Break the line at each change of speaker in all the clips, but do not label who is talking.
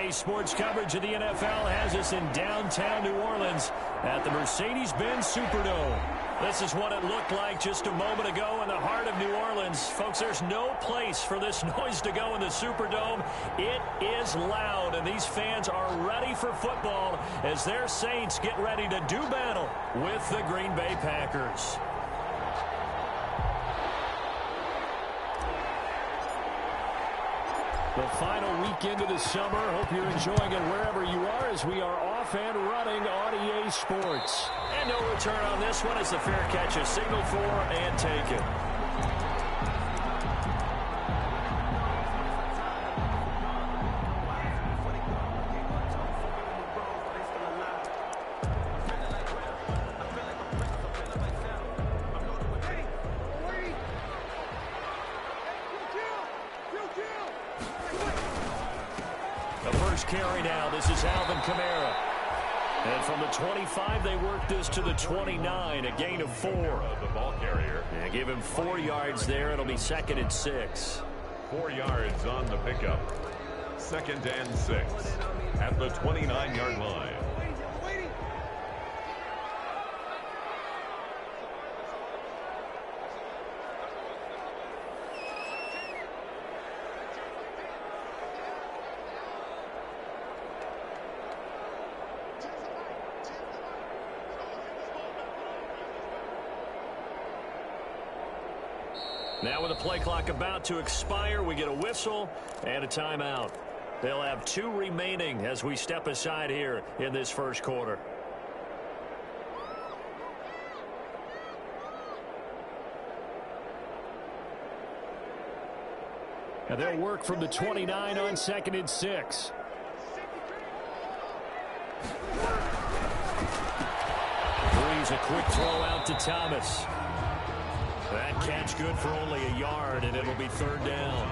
RDA Sports coverage of the NFL has us in downtown New Orleans at the Mercedes-Benz Superdome. This is what it looked like just a moment ago in the heart of New Orleans. Folks, there's no place for this noise to go in the Superdome. It is loud, and these fans are ready for football as their Saints get ready to do battle with the Green Bay Packers. The final weekend of the summer. Hope you're enjoying it wherever you are as we are off and running on EA Sports. And no return on this one as the fair catch is signaled for and taken. Carry now. This is Alvin Kamara. And from the 25, they work this to the 29, a gain of 4.
The ball carrier.
And give him 4 yards there. It'll be 2nd and 6.
4 yards on the pickup. 2nd and 6 at the 29-yard line.
Now with the play clock about to expire, we get a whistle and a timeout. They'll have 2 remaining as we step aside here in this first quarter. And they'll work from the 29 on 2nd and 6. Breeze, a quick throw out to Thomas. That catch good for only a yard, and it'll be 3rd down.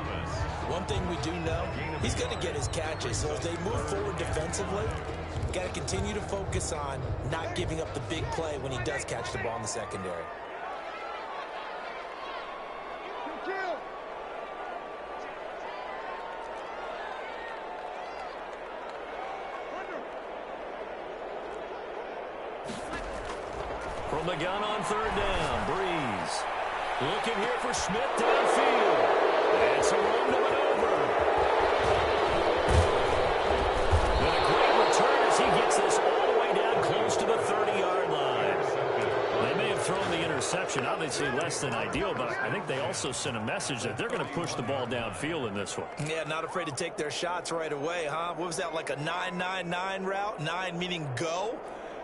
One thing we do know, he's going to get his catches. So as they move forward defensively, got to continue to focus on not giving up the big play when he does catch the ball in the secondary.
From the gun on 3rd down, Breeze. Looking here for Smith downfield. It's a run to maneuver. And a great return as he gets this all the way down close to the 30-yard line. They may have thrown the interception, obviously less than ideal, but I think they also sent a message that they're going to push the ball downfield in this one.
Yeah, not afraid to take their shots right away, huh? What was that, like a 9-9-9 route? 9 meaning go?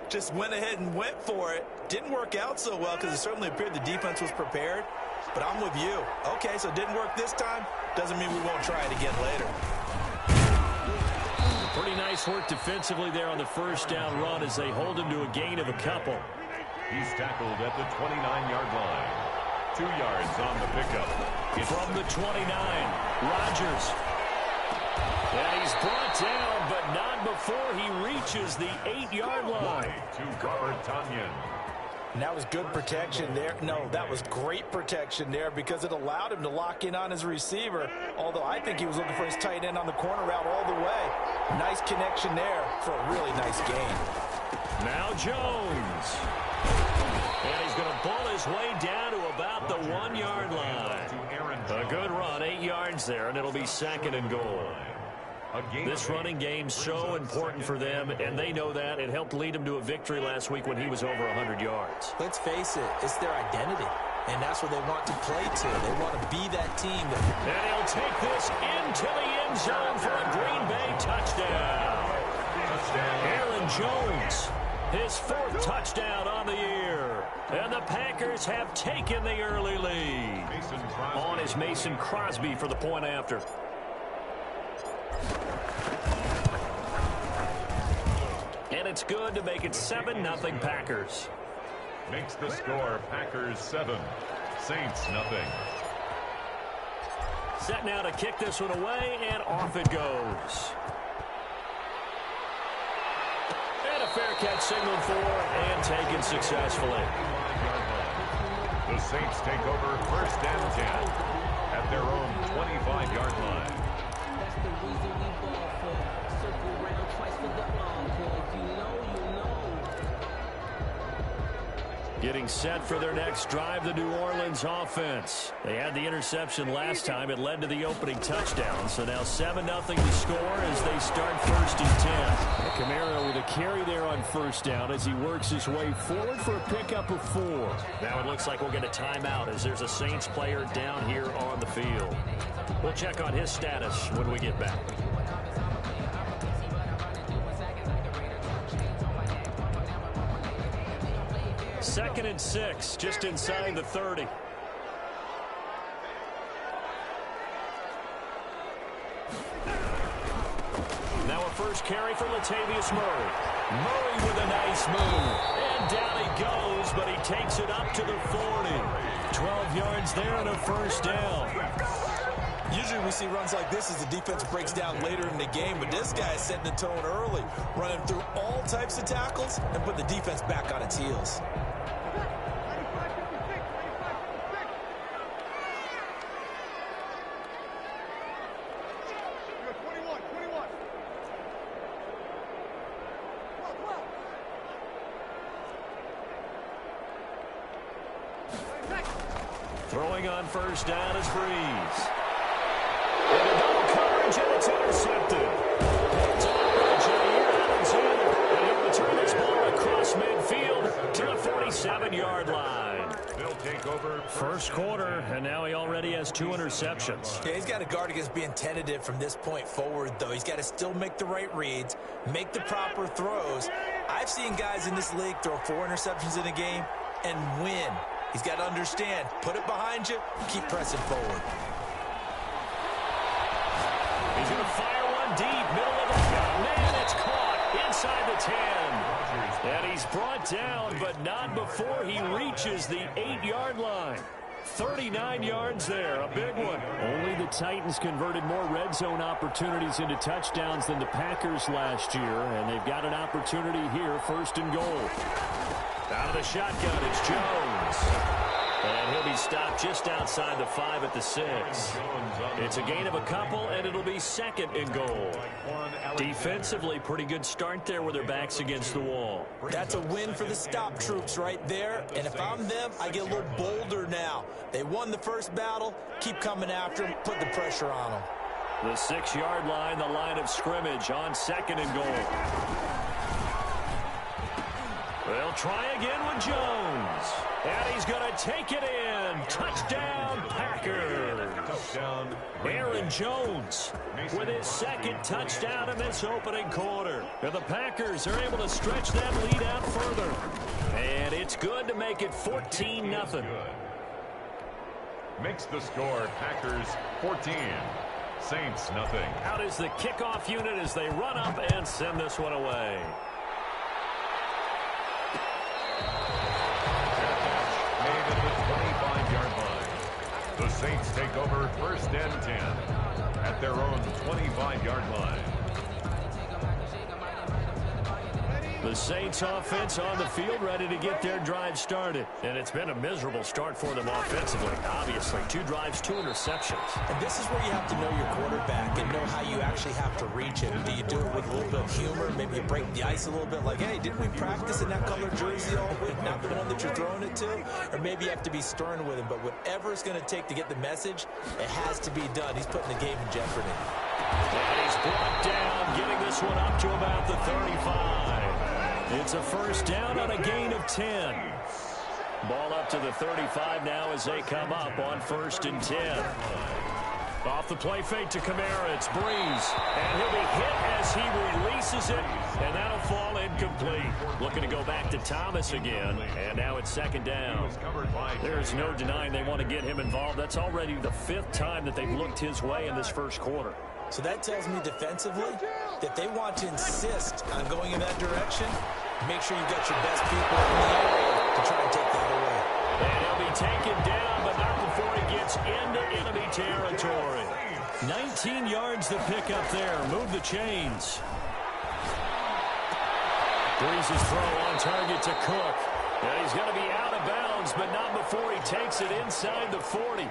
Just went ahead and went for it. Didn't work out so well because it certainly appeared the defense was prepared. But I'm with you. Okay, so it didn't work this time. Doesn't mean we won't try it again later.
Pretty nice work defensively there on the 1st down run as they hold him to a gain of a couple.
He's tackled at the 29-yard line. 2 yards on the pickup.
From the 29, Rodgers. And he's brought down, but not before he reaches the 8-yard line.
To Robert Tonyan.
And that was good protection there. No, that was great protection there because it allowed him to lock in on his receiver. Although I think he was looking for his tight end on the corner route all the way. Nice connection there for a really nice gain.
Now Jones. And he's going to pull his way down to about the 1-yard line. A good run, 8 yards there, and it'll be 2nd and goal. This running game's so important for them, and they know that. It helped lead them to a victory last week when he was over 100 yards.
Let's face it, it's their identity, and that's where they want to play to. They want to be that team.
And he'll take this into the end zone for a Green Bay touchdown. Aaron Jones, his 4th touchdown on the year. And the Packers have taken the early lead. On is Mason Crosby for the point after. And it's good to make it 7-0 Packers.
Makes the score Packers 7, Saints nothing.
Set now to kick this one away, and off it goes. And a fair catch signaled for and taken successfully.
The Saints take over 1st and 10 at their own 25-yard line.
Getting set for their next drive, the New Orleans offense. They had the interception last time. It led to the opening touchdown. So now 7-0 to score as they start 1st and 10. And Kamara with a carry there on 1st down as he works his way forward for a pickup of 4. Now it looks like we'll get a timeout as there's a Saints player down here on the field. We'll check on his status when we get back. Second and 6, just inside the 30. Now a first carry for Latavius Murray. Murray with a nice move. And down he goes, but he takes it up to the 40. 12 yards there and a 1st down.
Usually we see runs like this as the defense breaks down later in the game, but this guy is setting the tone early, running through all types of tackles and putting the defense back on its heels.
Throwing on 1st down is Breeze. And a double coverage, and it's intercepted. It's on Jair Alexander. And he'll return this ball across midfield to the 47-yard line.
They'll take over.
1st quarter, and now he already has 2 interceptions.
Yeah, he's got to guard against being tentative from this point forward, though. He's got to still make the right reads, make the proper throws. I've seen guys in this league throw 4 interceptions in a game and win. He's got to understand, put it behind you, keep pressing forward.
He's going to fire one deep, middle of the field. Man, it's caught inside the 10. And he's brought down, but not before he reaches the 8-yard line. 39 yards there, a big one. Only the Titans converted more red zone opportunities into touchdowns than the Packers last year, and they've got an opportunity here, 1st and goal. Out of the shotgun, it's Jones. And he'll be stopped just outside the 5 at the 6. It's a gain of a couple, and it'll be 2nd and goal. Defensively, pretty good start there with their backs against the wall.
That's a win for the stop troops right there. And if I'm them, I get a little bolder now. They won the first battle. Keep coming after them. Put the pressure on them.
The 6-yard line, the line of scrimmage on 2nd and goal. They'll try again with Jones. And he's going to take it in. Touchdown, Packers.
Touchdown.
Aaron Jones with his 2nd touchdown in this opening quarter. And the Packers are able to stretch that lead out further. And it's good to make it 14-0.
Makes the score Packers 14. Saints nothing.
Out is the kickoff unit as they run up and send this one away.
Made at the 25-yard line. The Saints take over 1st and 10 at their own 25-yard line.
The Saints offense on the field ready to get their drive started. And it's been a miserable start for them offensively. Obviously, 2 drives, 2 interceptions.
And this is where you have to know your quarterback and know how you actually have to reach him. Do you do it with a little bit of humor? Maybe you break the ice a little bit like, hey, didn't we practice in that color jersey all week? Not the one that you're throwing it to? Or maybe you have to be stern with him. But whatever it's going to take to get the message, it has to be done. He's putting the game in jeopardy.
And he's brought down, getting this one up to about the 35. It's a 1st down on a gain of 10. Ball up to the 35 now as they come up on 1st and 10. Off the play fake to Kamara, it's Breeze. And he'll be hit as he releases it, and that'll fall incomplete. Looking to go back to Thomas again, and now it's 2nd down. There's no denying they want to get him involved. That's already the 5th time that they've looked his way in this 1st quarter.
So that tells me defensively that they want to insist on going in that direction. Make sure you've got your best people in the area to try and take that away.
And he'll be taken down, but not before he gets into enemy territory. 19 yards to pick up there. Move the chains. Breeze's throw on target to Cook. And he's going to be out of bounds, but not before he takes it inside the 40.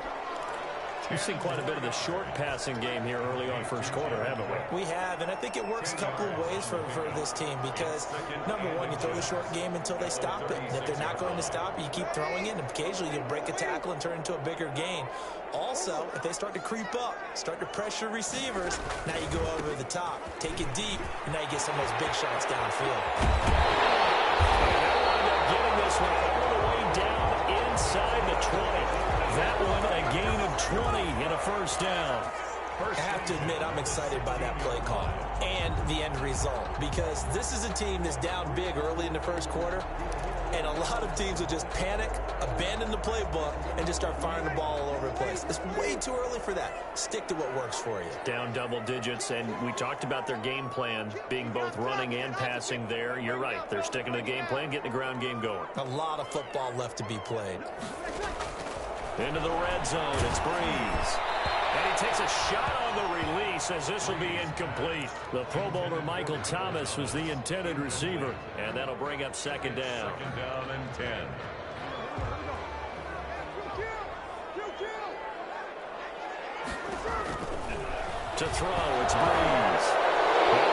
We've seen quite a bit of the short passing game here early on first quarter, haven't we?
We have, and I think it works a couple of ways for this team because, number one, you throw the short game until they stop it. And if they're not going to stop it, you keep throwing it, and occasionally you break a tackle and turn it into a bigger gain. Also, if they start to creep up, start to pressure receivers, now you go over the top, take it deep, and now you get some of those big shots downfield.
Getting this one all the way down inside the 20. That one a gain of 20 and a first down.
I have to admit, I'm excited by that play call and the end result because this is a team that's down big early in the first quarter, and a lot of teams will just panic, abandon the playbook, and just start firing the ball all over the place. It's way too early for that. Stick to what works for you.
Down double digits, and we talked about their game plan being both running and passing there. You're right. They're sticking to the game plan, getting the ground game going.
A lot of football left to be played.
Into the red zone, it's Breeze. And he takes a shot on the release as this will be incomplete. The Pro Bowler Michael Thomas was the intended receiver, and that'll bring up second down.
Second down and 10.
To throw, it's Breeze.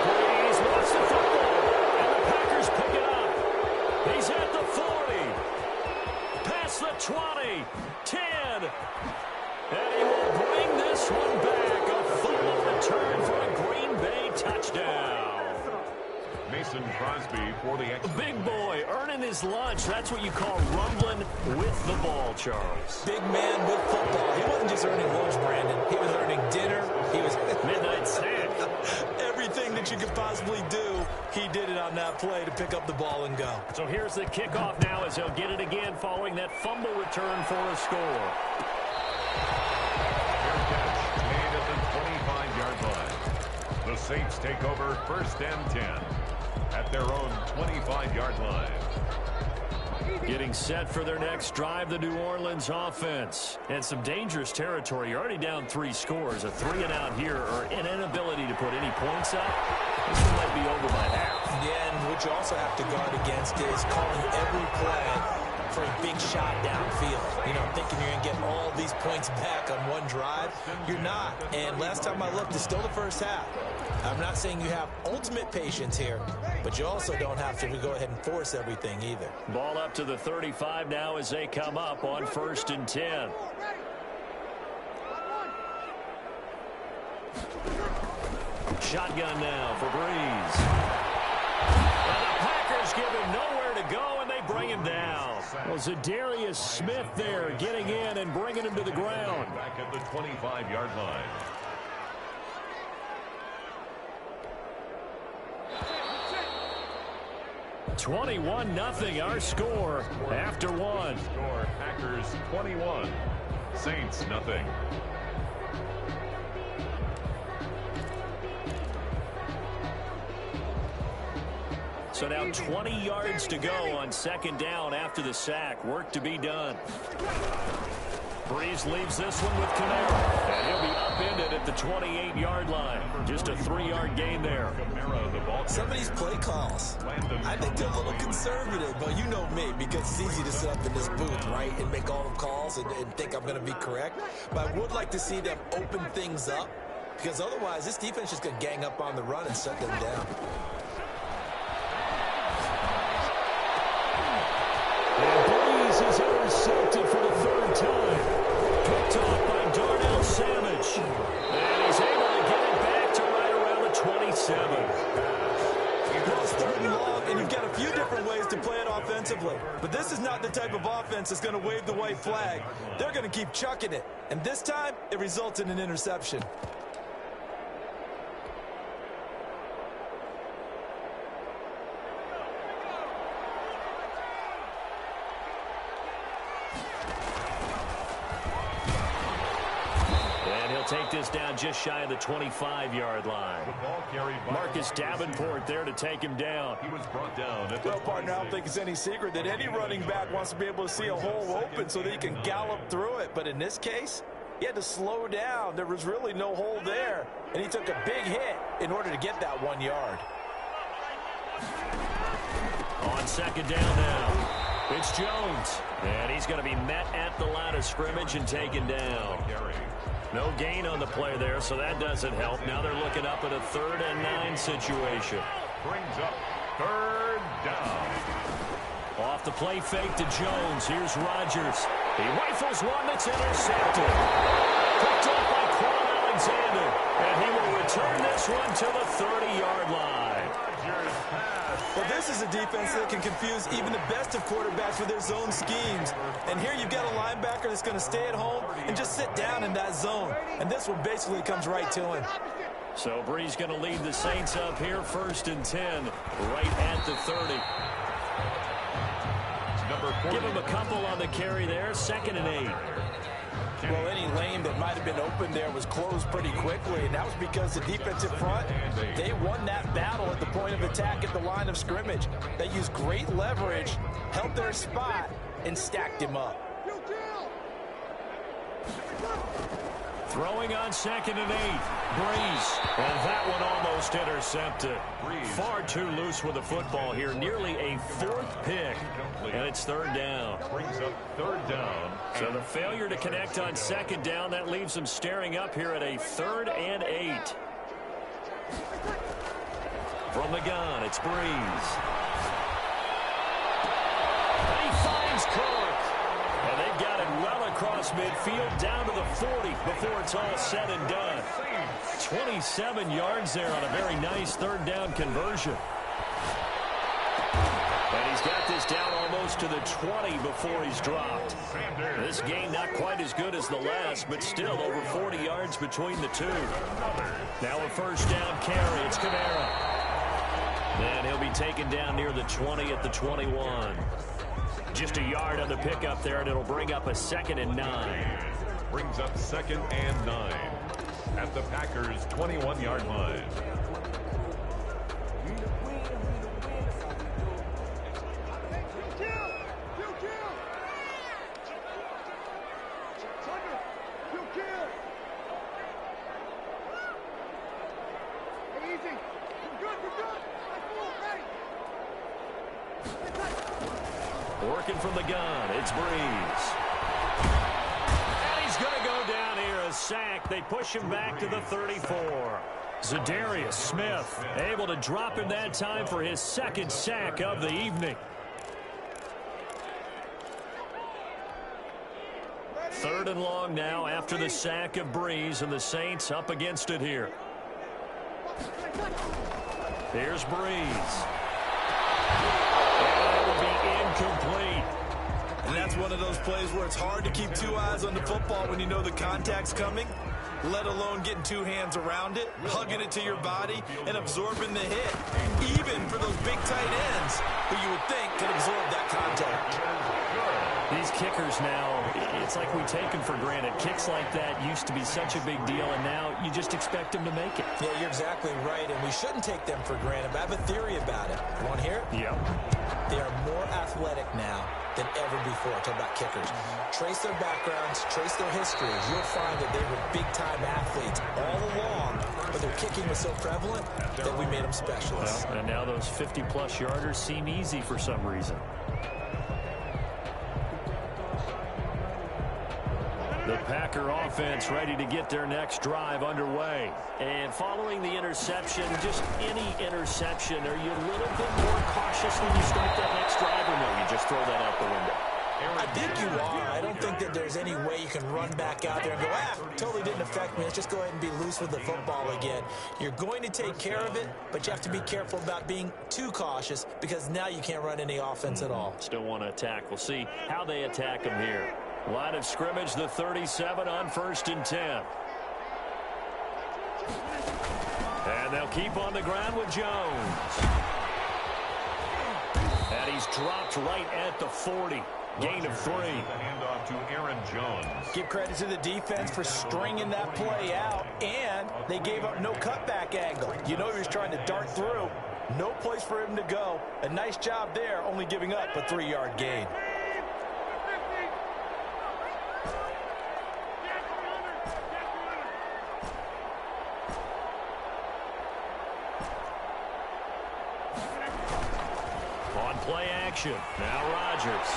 Breeze wants the football, and the Packers pick it up. He's at the 40. Past the 20. 10. And he will bring this one back. A fumble return for a Green Bay touchdown.
Mason Crosby for the extra.
Big boy earning his lunch. That's what you call rumbling with the ball, Charles.
Big man with football. He wasn't just earning lunch, Brandon. He was earning dinner. He was
midnight snack.
Everything that you could possibly do, he did it on that play to pick up the ball and go.
So here's the kickoff now as he'll get it again following that fumble return for a score.
Made at the 25-yard line. The Saints take over first and 10 at their own 25-yard line.
Getting set for their next drive, the New Orleans offense. And some dangerous territory. You're already down 3 scores. A 3-and-out here or an inability to put any points up. This one might be over by half.
Yeah, and what you also have to guard against is calling every play for a big shot downfield. You know, thinking you're going to get all these points back on one drive. You're not. And last time I looked, it's still the first half. I'm not saying you have ultimate patience here, but you also don't have to go ahead and force everything either.
Ball up to the 35 now as they come up on first and 10. Shotgun now for Breeze. And the Packers give him nowhere to go, and they bring him down. Well, Zadarius Smith there getting in and bringing him to the ground.
Back at the 25-yard line.
(21-0) our score after one.
Score Packers 21, Saints nothing.
So now 20 yards to go on second down after the sack. Work to be done. Breeze leaves this one with Kamara. And he'll be upended at the 28-yard line. Just a 3-yard gain there.
Some of these play calls, I think they're a little conservative, but you know me, because it's easy to sit up in this booth, right, and make all the calls and think I'm going to be correct. But I would like to see them open things up, because otherwise this defense is going to gang up on the run and shut them down.
And Breeze is intercepted for the 3rd time. Picked off by Darnell Savage. And he's able to get it back to right around the 27.
Well, it's 3rd and long, and you've got a few different ways to play it offensively. But this is not the type of offense that's going to wave the white flag. They're going to keep chucking it. And this time, it results in an interception.
Take this down just shy of the 25-yard line. Marcus Davenport there to take him down.
He was brought down.
Well, partner, I don't think it's any secret that any running back wants to be able to see a hole open so that he can gallop through it. But in this case, he had to slow down. There was really no hole there. And he took a big hit in order to get that 1 yard.
On second down now, it's Jones. And he's going to be met at the line of scrimmage and taken down. No gain on the play there, so that doesn't help. Now they're looking up at a 3rd and 9 situation.
Brings up 3rd down.
Off the play fake to Jones. Here's Rodgers. He rifles one that's intercepted. Picked up by Quan Alexander. And he will return this one to the 30-yard line.
Well, this is a defense that can confuse even the best of quarterbacks with their zone schemes. And here you've got a linebacker that's going to stay at home and just sit down in that zone. And this one basically comes right to him.
So Brees going to lead the Saints up here, 1st and 10, right at the 30. Give him a couple on the carry there, 2nd and 8.
Well, any lane that might have been open there was closed pretty quickly, and that was because the defensive front, they won that battle at the point of attack at the line of scrimmage. They used great leverage, held their spot, and stacked him up.
Throwing on 2nd and 8. Brees. And that one almost intercepted. Far too loose with the football here. Nearly a 4th pick. And it's 3rd down.
Brings up 3rd down.
So the failure to connect on 2nd down, that leaves them staring up here at a 3rd and 8. From the gun, it's Brees. And he finds Cook. And they've got it well across midfield down to the 40 before it's all said and done. 27 yards there on a very nice 3rd down conversion. And he's got this down almost to the 20 before he's dropped. This game not quite as good as the last, but still over 40 yards between the two. Now a 1st down carry. It's Kamara. And he'll be taken down near the 20 at the 21. Just a yard on the pickup there, and it'll bring up a 2nd and 9.
Brings up 2nd and 9 at the Packers' 21-yard line.
Working from the gun, it's Brees. And he's going to go down here, a sack. They push him back to the 34. Zadarius Smith able to drop him that time for his 2nd sack of the evening. 3rd and long now after the sack of Brees, and the Saints up against it here. Here's Brees. Complete.
And that's one of those plays where it's hard to keep 2 eyes on the football when you know the contact's coming, let alone getting 2 hands around it, hugging it to your body, and absorbing the hit. Even for those big tight ends who you would think could absorb that contact.
These kickers now, it's like we take them for granted. Kicks like that used to be such a big deal, and now you just expect them to make it.
Yeah, you're exactly right, and we shouldn't take them for granted, but I have a theory about it. You want to hear it?
Yep.
They are more athletic now than ever before. Talk about kickers. Trace their backgrounds, trace their histories. You'll find that they were big-time athletes all along, but their kicking was so prevalent that we made them specialists.
Well, and now those 50-plus yarders seem easy for some reason. The Packer offense ready to get their next drive underway. And following the interception, just any interception, are you a little bit more cautious when you start that next drive, or no, you just throw that out the window?
I think you are. I don't think that there's any way you can run back out there and go, totally didn't affect me. Let's just go ahead and be loose with the football again. You're going to take care of it, but you have to be careful about being too cautious because now you can't run any offense at all.
Still want to attack. We'll see how they attack them here. Line of scrimmage, the 37 on 1st and 10. And they'll keep on the ground with Jones. And he's dropped right at the 40. Gain of 3.
The handoff to Aaron Jones.
Give credit to the defense for stringing that play out, and they gave up no cutback angle. You know he was trying to dart through. No place for him to go. A nice job there, only giving up a 3-yard gain.
Play action. Now Rodgers.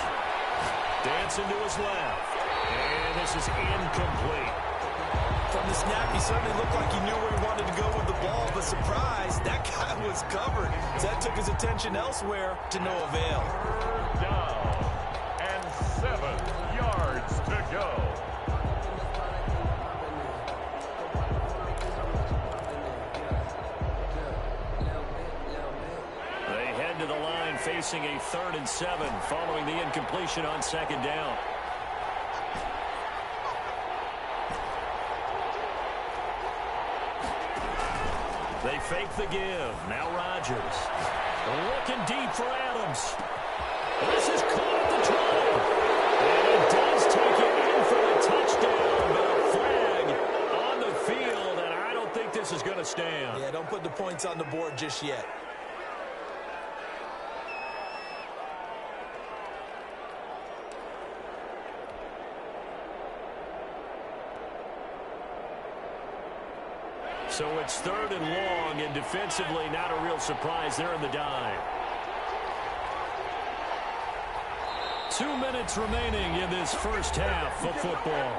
Dancing to his left. And this is incomplete.
From the snap, he certainly looked like he knew where he wanted to go with the ball, but surprise, that guy was covered. So that took his attention elsewhere to no avail.
Third down and 7 yards to go.
They head to the line facing a 3rd and 7 following the incompletion on 2nd down. They fake the give. Now Rodgers. Looking deep for Adams. This is caught at the 20. And he does take it in for the touchdown, but a flag on the field, and I don't think this is going to stand.
Yeah, don't put the points on the board just yet.
So it's 3rd and long, and defensively not a real surprise. They're in the dive. 2 minutes remaining in this first half of football.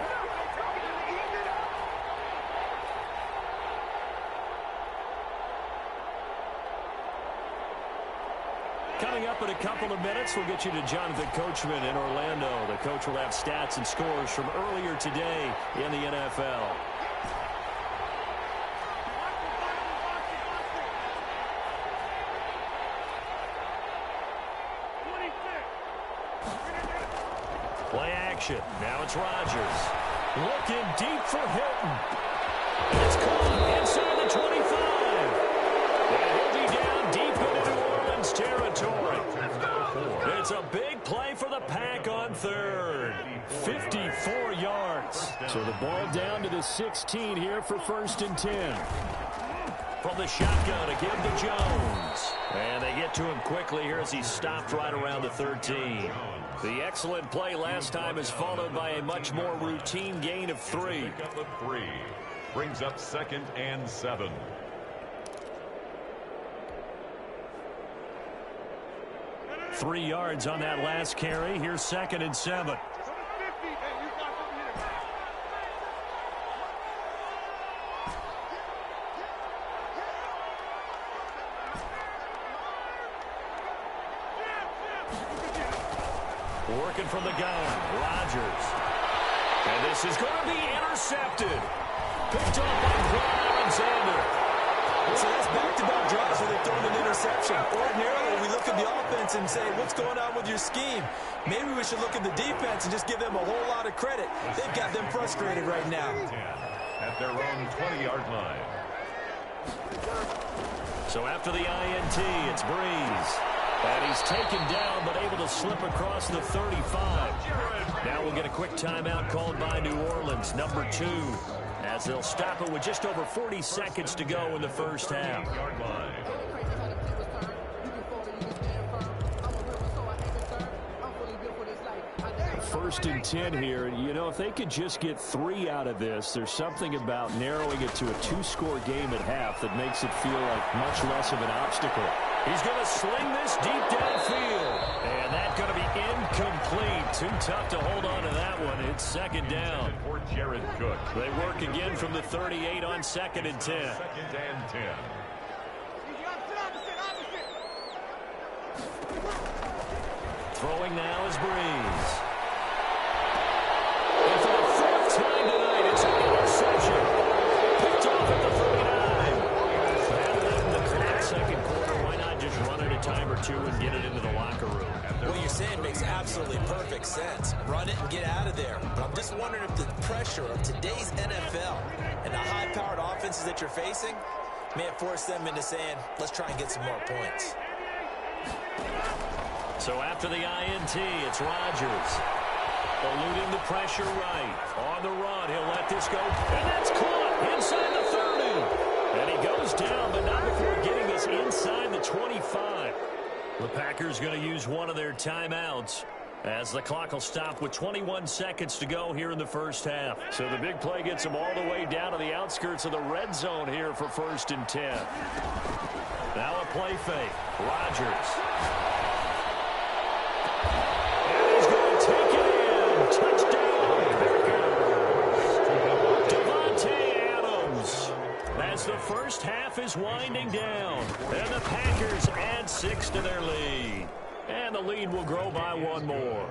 Coming up in a couple of minutes, we'll get you to Jonathan Coachman in Orlando. The coach will have stats and scores from earlier today in the NFL. Play action. Now it's Rodgers. Looking deep for Hilton. It's caught inside the 25. And he'll be down deep into New Orleans territory. It's a big play for the Pack on 3rd. 54 yards. So the ball down to the 16 here for 1st and 10. From the shotgun to give to Jones. And they get to him quickly here as he stopped right around the 13. The excellent play last time is followed by a much more routine gain of 3.
Pickup of 3. Brings up 2nd and 7.
Three yards on that last carry. Here's 2nd and 7. Working from the gun, Rodgers. And this is going to be intercepted. Picked up by Brad Alexander.
So that's back-to-back drives where they've thrown an interception. Ordinarily, we look at the offense and say, what's going on with your scheme? Maybe we should look at the defense and just give them a whole lot of credit. They've got them frustrated right now.
At their own 20-yard line.
So after the INT, it's Breeze. And he's taken down, but able to slip across the 35. Now we'll get a quick timeout called by New Orleans, number 2, as they'll stop it with just over 40 seconds to go in the first half. 1st and 10 here. You know, if they could just get 3 out of this, there's something about narrowing it to a 2-score game at half that makes it feel like much less of an obstacle. He's going to sling this deep downfield. And that's going to be incomplete. Too tough to hold on to that one. It's 2nd down.
For Jared Cook.
They work again from the 38 on 2nd and 10.
2nd and 10.
Throwing now is Breeze. And for the 4th time tonight, it's an interception. Picked off at the 39. Rather than the clock 2nd quarter, why not just run it a time or 2 and get it into the locker room?
What you're saying makes absolutely perfect sense. Run it and get out of there. But I'm just wondering if the pressure of today's NFL and the high-powered offenses that you're facing may have forced them into saying, let's try and get some more points.
So after the INT, it's Rodgers. Eluding the pressure right. On the run, he'll let this go. And that's caught inside the 30. And he goes down, but not before getting this inside the 25. The Packers going to use one of their timeouts as the clock will stop with 21 seconds to go here in the first half. So the big play gets them all the way down to the outskirts of the red zone here for 1st and 10. Now a play fake. Rodgers. And he's going to take it in. Touchdown, Packers. Devontae goes. As the first half is winding down, and the Packers add 6 to their lead. And the lead will grow by 1 more.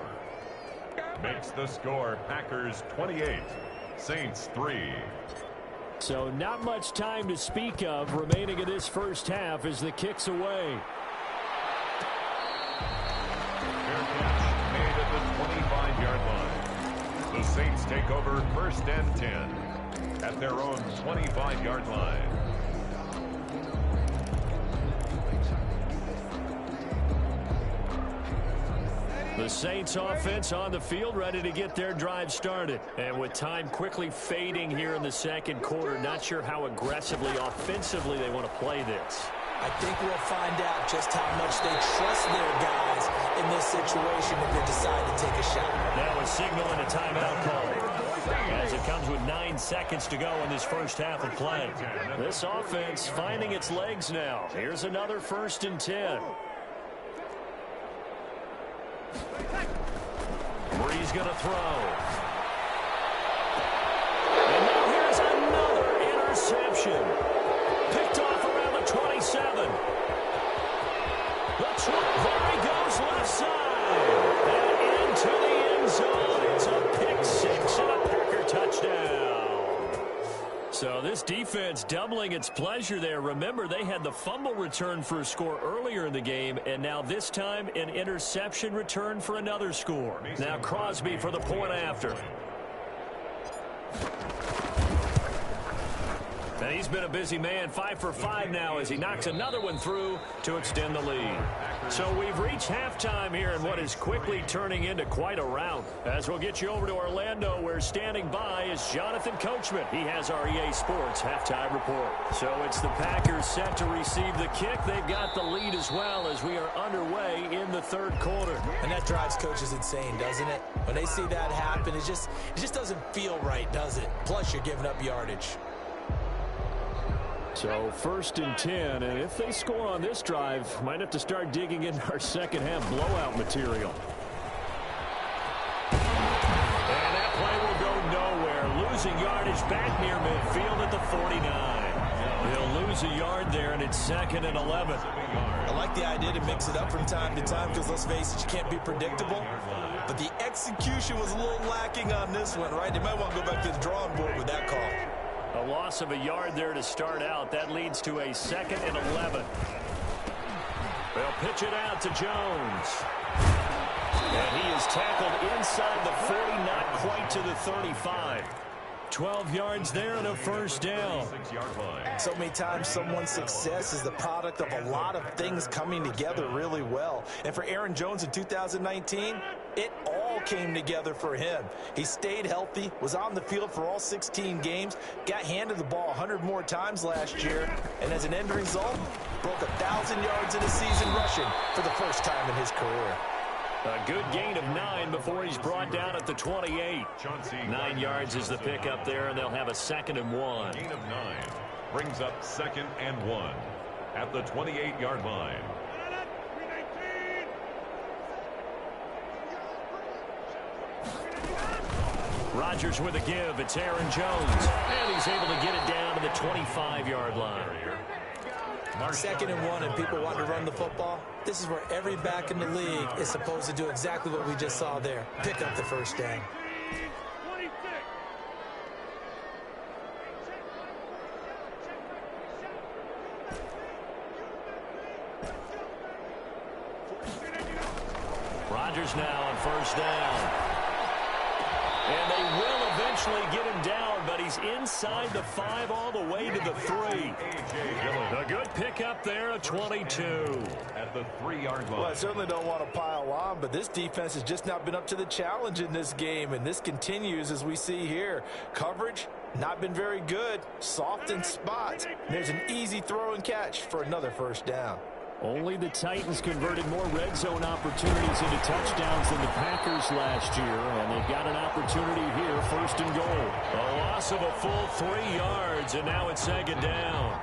Makes the score Packers 28, Saints 3.
So not much time to speak of remaining in this first half as the kick's away.
Fair catch made at the 25-yard line. The Saints take over 1st and 10 at their own 25-yard line.
The Saints offense on the field, ready to get their drive started. And with time quickly fading here in the second quarter, not sure how aggressively, offensively they want to play this.
I think we'll find out just how much they trust their guys in this situation if they decide to take a shot.
That was signaling a timeout call, as it comes with 9 seconds to go in this first half of play. This offense finding its legs now. Here's another 1st and 10. Brees going to throw. And now here's another interception. Picked off around the 27. There he goes, left side. And into the end zone. It's a pick 6 and a Packer touchdown. So this defense doubling its pleasure there. Remember, they had the fumble return for a score earlier in the game, and now this time an interception return for another score. Now Crosby for the point after. And he's been a busy man, 5 for 5 now as he knocks another one through to extend the lead. So we've reached halftime here in what is quickly turning into quite a rout. As we'll get you over to Orlando, where standing by is Jonathan Coachman. He has our EA Sports halftime report. So it's the Packers set to receive the kick. They've got the lead as well as we are underway in the third quarter.
And that drives coaches insane, doesn't it? When they see that happen, it just doesn't feel right, does it? Plus, you're giving up yardage.
So 1st and 10, and if they score on this drive, might have to start digging into our second half blowout material. And that play will go nowhere. Losing yardage back near midfield at the 49. He'll lose a yard there, and it's 2nd and 11.
I like the idea to mix it up from time to time because, let's face it, you can't be predictable. But the execution was a little lacking on this one, right? They might want to go back to the drawing board with that call.
A loss of a yard there to start out. That leads to a 2nd and 11. They'll pitch it out to Jones. And he is tackled inside the 40, not quite to the 35. 12 yards there and a first down.
So many times someone's success is the product of a lot of things coming together really well. And for Aaron Jones in 2019, it all came together for him. He stayed healthy, was on the field for all 16 games, got handed the ball 100 more times last year, and as an end result, broke 1,000 yards in a season rushing for the first time in his career.
A good gain of 9 before he's brought down at the 28. 9 yards is the pickup there, and they'll have a 2nd and 1.
Gain of 9 brings up 2nd and 1 at the 28-yard line.
Rodgers with a give. It's Aaron Jones. And he's able to get it down to the 25-yard line.
2nd and 1 and people want to run the football. This is where every back in the league is supposed to do exactly what we just saw there. Pick up the first down.
Rodgers now on first down. And they will eventually get him down, but he's inside the 5 all the way to the 3. A good pickup there, a 22.
At the 3-yard line.
Well, I certainly don't want to pile on, but this defense has just not been up to the challenge in this game, and this continues as we see here. Coverage, not been very good, soft in spots. There's an easy throw and catch for another first down.
Only the Titans converted more red zone opportunities into touchdowns than the Packers last year, and they've got an opportunity here, 1st and goal. A loss of a full 3 yards, and now it's 2nd down.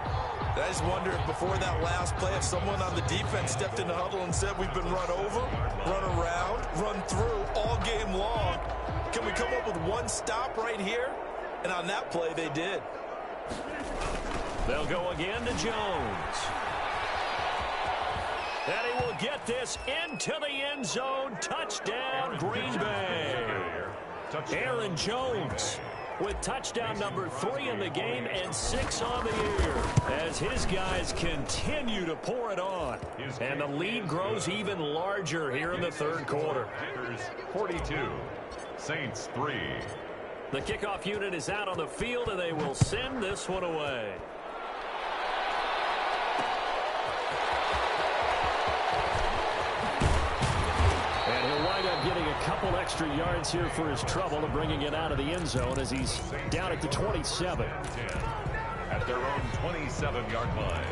I just wonder if before that last play, if someone on the defense stepped in the huddle and said, we've been run over, run around, run through all game long. Can we come up with one stop right here? And on that play, they did.
They'll go again to Jones. And he will get this into the end zone. Touchdown, Green Bay. Aaron Jones with touchdown number 3 in the game and 6 on the year as his guys continue to pour it on. And the lead grows even larger here in the third quarter.
42, Saints 3.
The kickoff unit is out on the field, and they will send this one away. And he'll wind up getting a couple extra yards here for his trouble of bringing it out of the end zone as he's down at the 27.
At their own 27-yard line.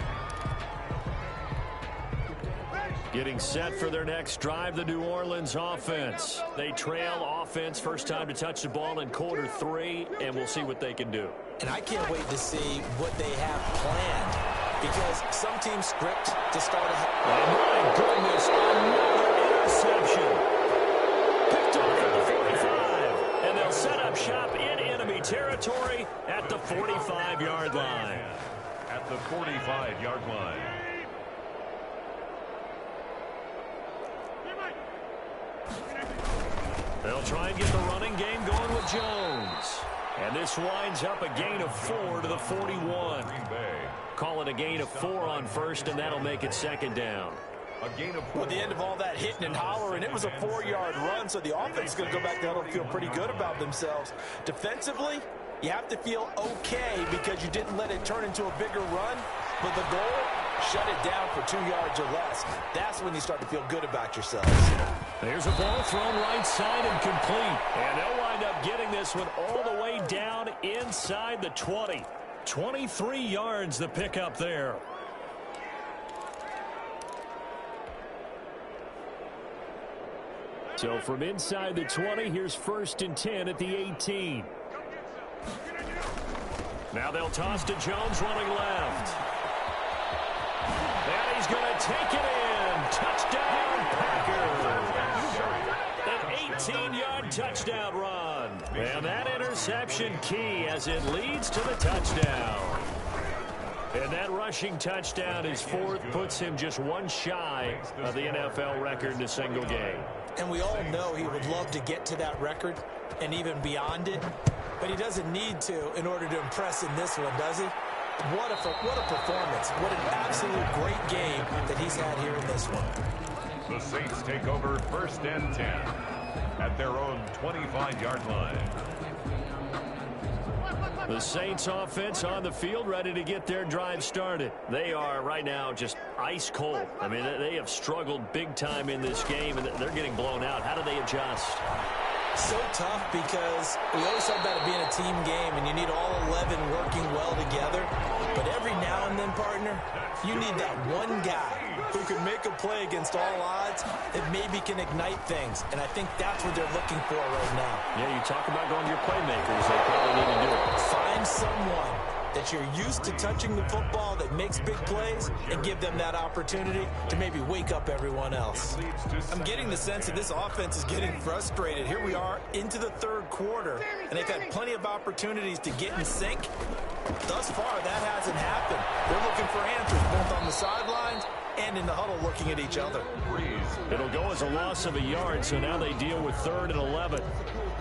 Getting set for their next drive, the New Orleans offense. They trail offense, first time to touch the ball in quarter 3, and we'll see what they can do.
And I can't wait to see what they have planned, because some teams script to start ahead.
Oh, my goodness, another interception. Picked off at the 45, and they'll set up shop in enemy territory at the 45-yard line.
At the 45-yard line.
They'll try and get the running game going with Jones. And this winds up a gain of 4 to the 41. Call it a gain of 4 on first, and that'll make it second down.
A gain of 4.
At the end of all that hitting and hollering, it was a 4-yard run, so the offense is going to go back down and feel pretty good about themselves. Defensively, you have to feel okay because you didn't let it turn into a bigger run, but the goal, shut it down for 2 yards or less. That's when you start to feel good about yourselves.
There's a ball thrown right side and complete. And they'll wind up getting this one all the way down inside the 20. 23 yards the pickup there. So from inside the 20, here's 1st and 10 at the 18. Now they'll toss to Jones running left. And he's going to take it in. Touchdown, Packers. An 18-yard touchdown run. And that interception key as it leads to the touchdown. And that rushing touchdown, his 4th, puts him just 1 shy of the NFL record in a single game.
And we all know he would love to get to that record and even beyond it, but he doesn't need to in order to impress in this one, does he? What a performance. What an absolute great game that he's had here in this one.
The Saints take over 1st and 10 at their own 25-yard line.
The Saints offense on the field ready to get their drive started. They are right now just ice cold. I mean, they have struggled big time in this game, and they're getting blown out. How do they adjust?
So tough because we always talk about it being a team game, and you need all 11 working well together. But every now and then, partner, you need that one guy who can make a play against all odds that maybe can ignite things. And I think that's what they're looking for right now.
Yeah, you talk about going to your playmakers. They probably need to do it.
Find someone that you're used to touching the football that makes big plays and give them that opportunity to maybe wake up everyone else. I'm getting the sense that this offense is getting frustrated. Here we are into the 3rd quarter, and they've had plenty of opportunities to get in sync. Thus far, that hasn't happened. They're looking for answers both on the sidelines and in the huddle looking at each other.
It'll go as a loss of a yard, so now they deal with 3rd and 11.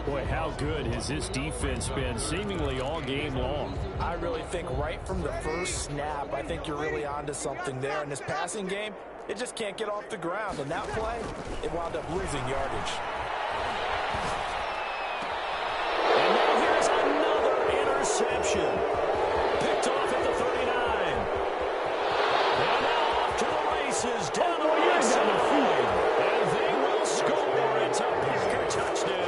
Boy, how good has this defense been seemingly all game long?
I really think right from the first snap, I think you're really onto something there. In this passing game, it just can't get off the ground. And that play, it wound up losing yardage.
And now here's another interception. Picked off at the 39. And now off to the races down the right side. And they will score. It's a Packer touchdown.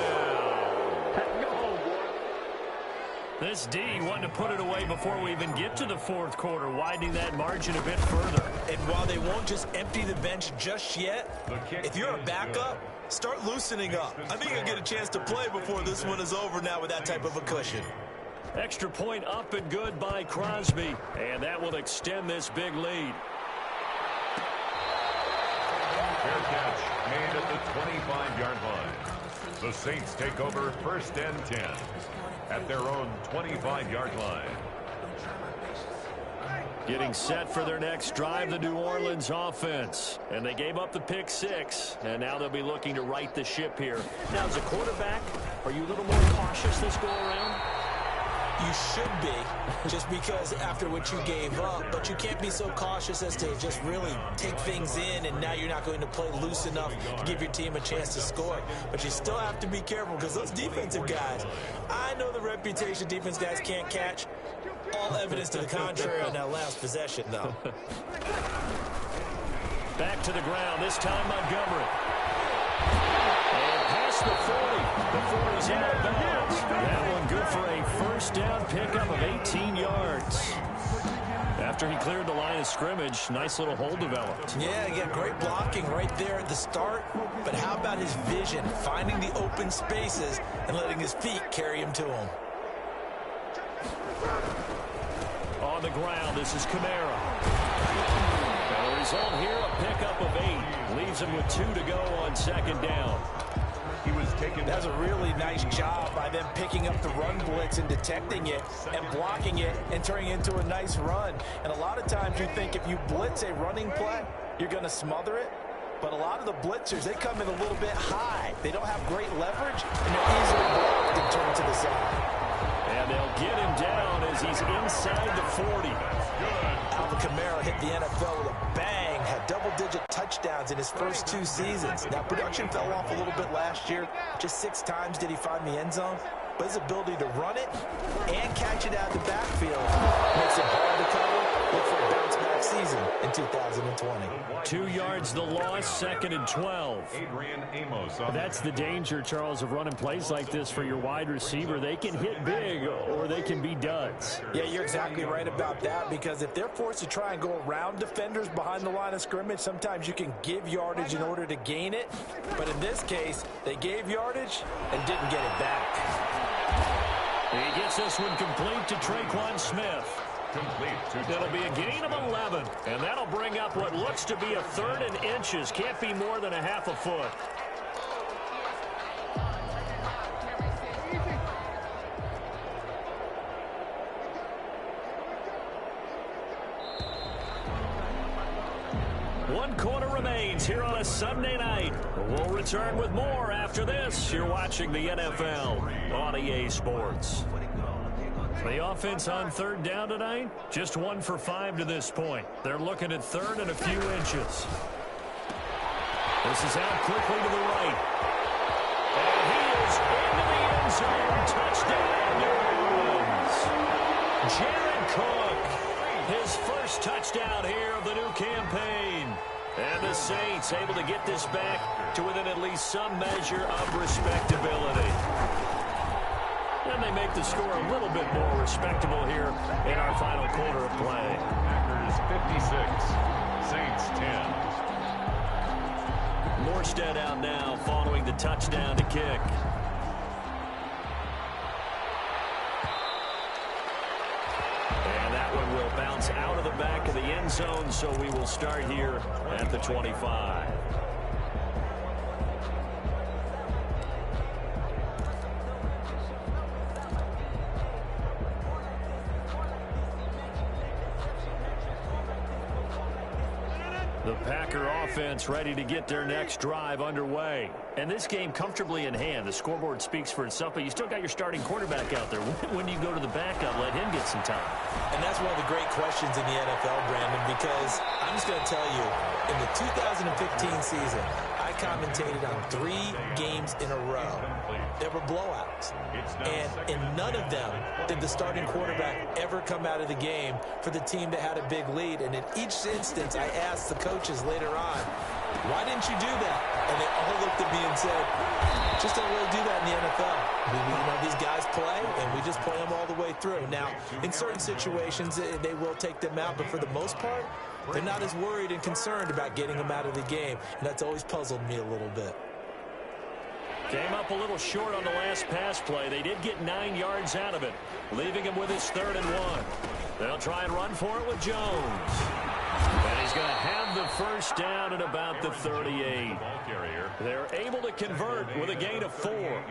This D wanting to put it away before we even get to the 4th quarter, widening that margin a bit further.
And while they won't just empty the bench just yet, if you're a backup, start loosening up. I think you'll get a chance to play before this one is over now with that type of a cushion.
Extra point up and good by Crosby, and that will extend this big lead.
Fair catch made at the 25-yard line. The Saints take over 1st and 10 at their own 25-yard line.
Getting set for their next drive, the New Orleans offense. And they gave up the pick 6, and now they'll be looking to right the ship here. Now, as a quarterback, are you a little more cautious this go-around?
You should be, just because after what you gave up, but you can't be so cautious as to just really take things in, and now you're not going to play loose enough to give your team a chance to score. But you still have to be careful, because those defensive guys, I know the reputation defense guys can't catch. All evidence to the contrary on that last possession, though.
Back to the ground, this time Montgomery. And past the 40. The 40's out of bounds. That one good for a first down pickup of 18 yards. After he cleared the line of scrimmage, nice little hole developed.
Yeah, great blocking right there at the start. But how about his vision, finding the open spaces and letting his feet carry him to him?
On the ground, this is Kamara. The result here, a pickup of 8. Leaves him with 2 to go on second down.
He was taken.
That's a really nice job by them picking up the run blitz and detecting it and blocking it and turning it into a nice run. And a lot of times you think if you blitz a running play, you're going to smother it. But a lot of the blitzers, they come in a little bit high. They don't have great leverage, and they're easily blocked and turned to the side.
And they'll get him down as he's inside the 40.
Alvin Kamara hit the NFL with a bang, had double-digit touchdowns in his first 2 seasons. Now, production fell off a little bit last year. Just 6 times did he find the end zone. But his ability to run it and catch it out of the backfield makes it hard to cover. Look for a bounce-back season in 2020.
2 yards the loss, second and 12.
Adrian Amos.
That's the danger, Charles, of running plays like this for your wide receiver. They can hit big or they can be duds.
Yeah, you're exactly right about that, because if they're forced to try and go around defenders behind the line of scrimmage, sometimes you can give yardage in order to gain it. But in this case, they gave yardage and didn't get it back.
He gets this one complete to Traquan Smith. It'll be a gain of 11, and that'll bring up what looks to be a 3rd and inches. Can't be more than a half a foot. One quarter remains here on a Sunday night. We'll return with more after this. You're watching the NFL on EA Sports. The offense on 3rd down tonight, just 1 for 5 to this point. They're looking at 3rd and a few inches. This is out quickly to the right. And he is into the end zone. Touchdown, New Orleans. Jared Cook, his first touchdown here of the new campaign. And the Saints able to get this back to within at least some measure of respectability. And they make the score a little bit more respectable here in our final quarter of play.
Packers 56, Saints 10.
Morstead out now following the touchdown to kick. And that one will bounce out of the back of the end zone, so we will start here at the 25. The Packer offense ready to get their next drive underway. And this game comfortably in hand. The scoreboard speaks for itself, but you still got your starting quarterback out there. When you go to the backup, let him get some time. And that's one of the great questions in the NFL, Brandon, because I'm just going to tell you, in the 2015 season, I commentated on 3 games in a row. There were blowouts. And in none of them did the starting quarterback ever come out of the game for the team that had a big lead. And in each instance, I asked the coaches later on, why didn't you do that? And they all looked at me and said, just don't really do that in the NFL. These guys play, and we just play them all the way through. Now, in certain situations, they will take them out, but for the most part, they're not as worried and concerned about getting them out of the game. And that's always puzzled me a little bit. Came up a little short on the last pass play. They did get 9 yards out of it, leaving him with his 3rd and 1. They'll try and run for it with Jones. And he's going to have the first down at about the 38. They're able to convert with a gain of 4.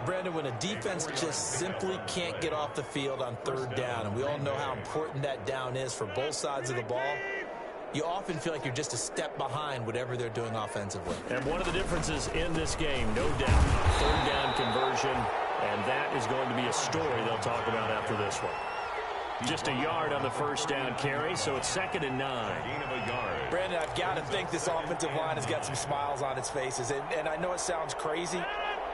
Brandon, when a defense just simply can't get off the field on third down, and we all know how important that down is for both sides of the ball, you often feel like you're just a step behind whatever they're doing offensively.
And one of the differences in this game, no doubt, third down conversion, and that is going to be a story they'll talk about after this one. Just a yard on the first down carry, so it's 2nd and 9.
Brandon, I've got to think this offensive line has got some smiles on its faces, and I know it sounds crazy,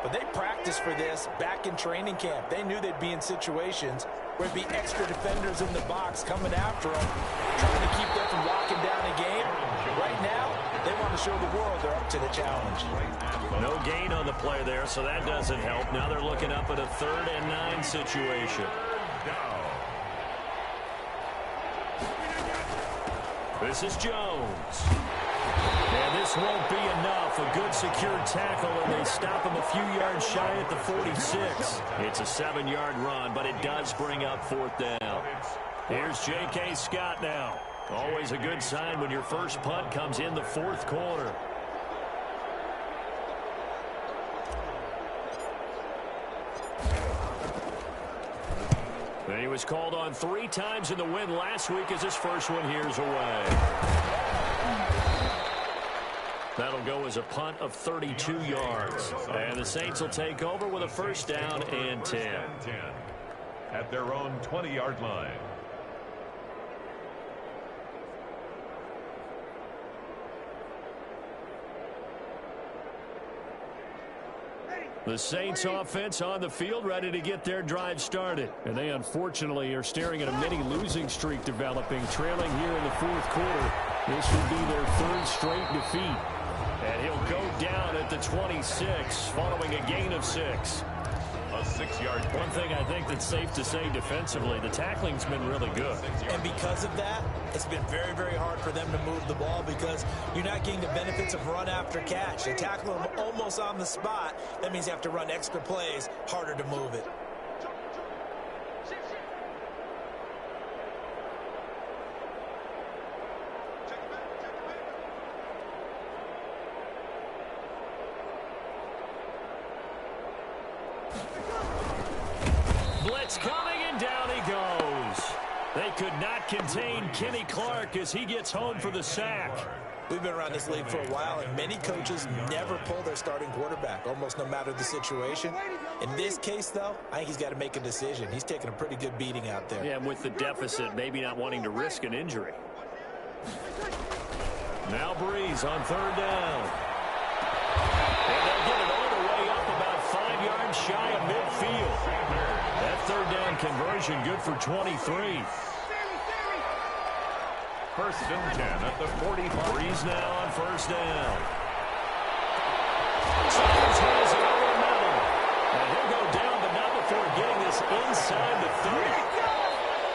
but they practiced for this back in training camp. They knew they'd be in situations where there'd be extra defenders in the box coming after them, trying to keep them from locking down a game. Right now, they want to show the world they're up to the challenge.
No gain on the play there, so that doesn't help. Now they're looking up at a 3rd and 9 situation. This is Jones. And this won't be enough. A good secure tackle, and they stop him a few yards shy at the 46. It's a 7-yard run, but it does bring up 4th down. Here's J.K. Scott now. Always a good sign when your first punt comes in the 4th quarter. And he was called on 3 times in the win last week as his first one here's away. That'll go as a punt of 32 yards. And the Saints will take over with a first down and 10.
At their own 20-yard line.
The Saints offense on the field, ready to get their drive started. And they unfortunately are staring at a mini losing streak developing, trailing here in the 4th quarter. This would be their 3rd straight defeat. And he'll go down at the 26 following a gain of 6.
A 6-yard.
One thing I think that's safe to say defensively, the tackling's been really good.
And because of that, it's been very, very hard for them to move the ball because you're not getting the benefits of run after catch. They tackle them almost on the spot. That means you have to run extra plays, harder to move it.
Blitz coming, and down he goes. They could not contain Kenny Clark as he gets home for the sack.
We've been around this league for a while, and many coaches never pull their starting quarterback, almost no matter the situation. In this case, though, I think he's got to make a decision. He's taking a pretty good beating out there.
Yeah, and with the deficit, maybe not wanting to risk an injury. Now Breeze on 3rd down. And they'll get it all the way up about 5 yards shy of midfield. That 3rd down conversion good for 23.
1st and 10 at the 45.
Breeze now on 1st down. Sanders has it over the middle. And he'll go down, but not before getting this inside the 30.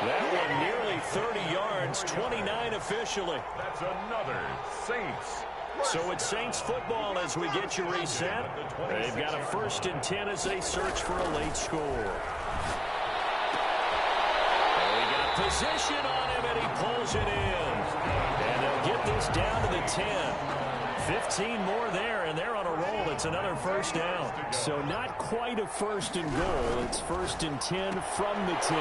That one nearly 30 yards, 29 officially.
That's another Saints.
So it's Saints football as we get you reset. They've got a 1st and 10 as they search for a late score. They got position on him, and he pulls it in. And they'll get this down to the 10. 15 more there, and they're on a roll. It's another first down. So not quite a 1st and goal. It's 1st and 10 from the 10.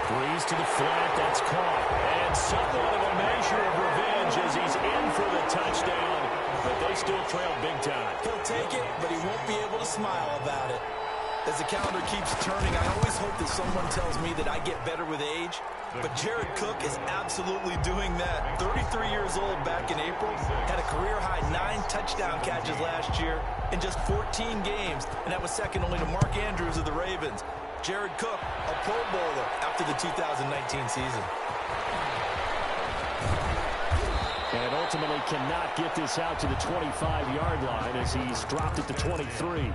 Breeze to the flat. That's caught. And somewhat of a measure of revenge as he's in for the touchdown. But they still trail big time.
He'll take it, but he won't be able to smile about it. As the calendar keeps turning, I always hope that someone tells me that I get better with age. But Jared Cook is absolutely doing that. 33 years old back in April. Had a career-high 9 touchdown catches last year in just 14 games. And that was second only to Mark Andrews of the Ravens. Jared Cook, a Pro Bowler after the 2019 season.
And ultimately cannot get this out to the 25-yard line as he's dropped it to 23.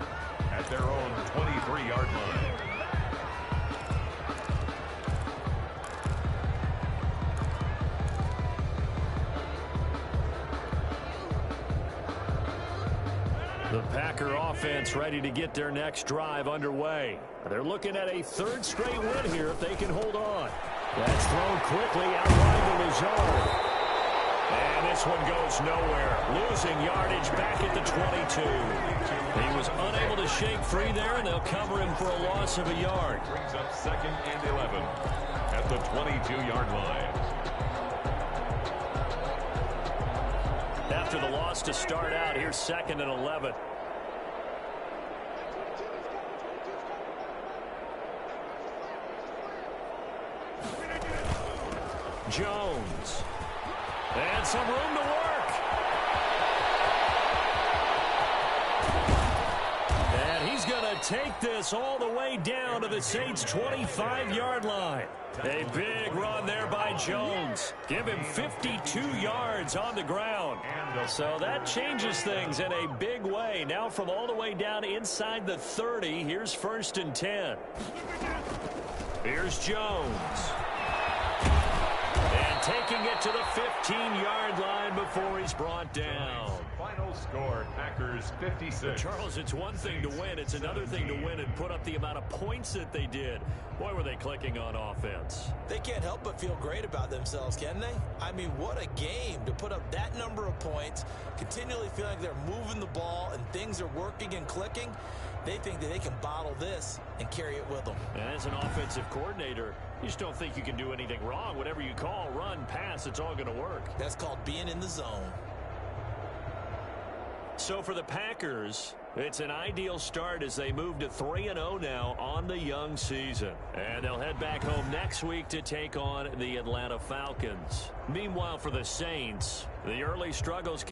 At their own 23-yard line.
The Packer offense ready to get their next drive underway. They're looking at a 3rd straight win here if they can hold on. That's thrown quickly out wide to Lazard. And this one goes nowhere. Losing yardage back at the 22. He was unable to shake free there, and they'll cover him for a loss of a yard.
Brings up 2nd and 11 at the 22-yard line.
After the loss to start out, here's 2nd and 11. Jones. And some room to work. And he's going to take this all the way down to the Saints' 25-yard line. A big run there by Jones. Give him 52 yards on the ground. So that changes things in a big way. Now from all the way down inside the 30, here's 1st and 10. Here's Jones. And taking it to the 15-yard line before he's brought down.
Final score, Packers 56.
Charles, it's one thing to win. It's another thing to win and put up the amount of points that they did. Boy, were they clicking on offense.
They can't help but feel great about themselves, can they? I mean, what a game to put up that number of points, continually feeling like they're moving the ball and things are working and clicking. They think that they can bottle this and carry it with them.
As an offensive coordinator, you just don't think you can do anything wrong. Whatever you call, run, pass, it's all going to work.
That's called being in the zone.
So for the Packers, it's an ideal start as they move to 3-0 now on the young season. And they'll head back home next week to take on the Atlanta Falcons. Meanwhile, for the Saints, the early struggles